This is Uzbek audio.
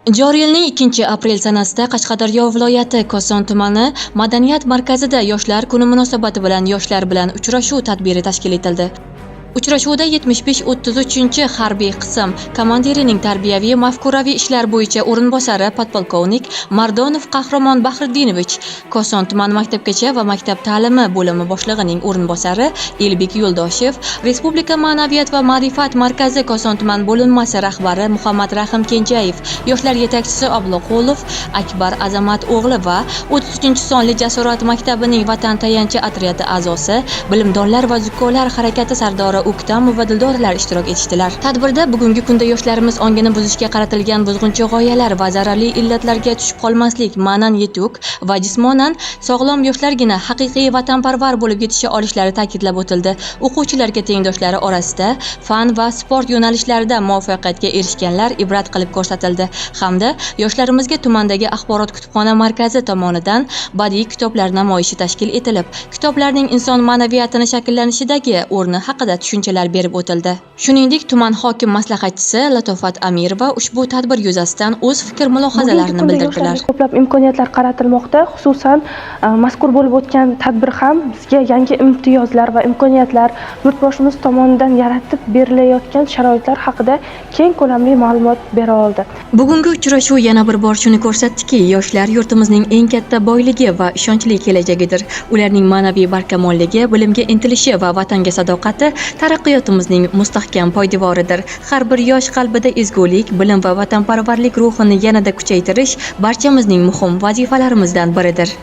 Joriy yilning 2-aprel sanasida Qashqadaryo viloyati Koson tumani Madaniyat markazida Yoshlar kuni munosabati bilan yoshlar bilan uchrashuv tadbiri tashkil etildi. Uchrashuvda 75-33 harbiy qism komandirining tarbiyaviy mafkuraviy ishlar bo'yicha o'rinbosari podpolkovnik Mardonov Qahramon Bahriddinovich, Koson tuman maktabgacha va maktab ta'limi bo'limi boshlig'ining o'rinbosari Elbek Yo'ldoshev, Respublika ma'naviyat va ma'rifat markazi Koson tuman bo'linmasi rahbari Muhammad Rahim Kenjayev, yoshlar yetakchisi Abloqulov Akbar Azamat o'g'li va 33-sonli Jasorat maktabining vatan tayanchi otryadi a'zosi, bilimdonlar va zukkolar harakati sardori O'ktamov va Dildorlar ishtirok etishdilar. Tadbirda bugungi kunda yoshlarimiz ongini buzishga qaratilgan buzg'unchi g'oyalar va zararli illatlarga tushib qolmaslik, ma'nan yetuk va jismonan sog'lom yoshlargina haqiqiy vatanparvar bo'lib yetisha olishlari ta'kidlab o'tildi. O'quvchilarga tengdoshlari orasida fan va sport yo'nalishlarida muvaffaqiyatga erishganlar ibrat qilib ko'rsatildi hamda yoshlarimizga tumandagi axborot kutubxona markazi tomonidan badiiy kitoblar namoyishi tashkil etilib, kitoblarning inson ma'naviyatini shakllanishidagi o'rni haqida tushunchalar berib o'tildi. Shuningdek, tuman hokim maslahatchisi Latofat Amirova ushbu tadbir yuzasidan o'z fikr-mulohazalarini bildirdilar. Ko'plab imkoniyatlar qaratilmoqda, xususan mazkur bo'lib o'tgan tadbir ham bizga yangi imtiyozlar va imkoniyatlar, yurtboshimiz tomonidan yaratib berilayotgan sharoitlar haqida keng ko'lamli ma'lumot bera oldi. Bugungi uchrashuv yana bir bor shuni ko'rsatdiki, yoshlar yurtimizning eng katta boyligi va ishonchli kelajagidir. Ularning ma'naviy barkamolligi, bilimga intilishi va vatanga sadoqati taraqqiyotimizning mustahkam poydevoridir. Har bir yosh qalbida ezgulik, bilim va vatanparvarlik ruhini yanada kuchaytirish barchamizning muhim vazifalarimizdan biridir.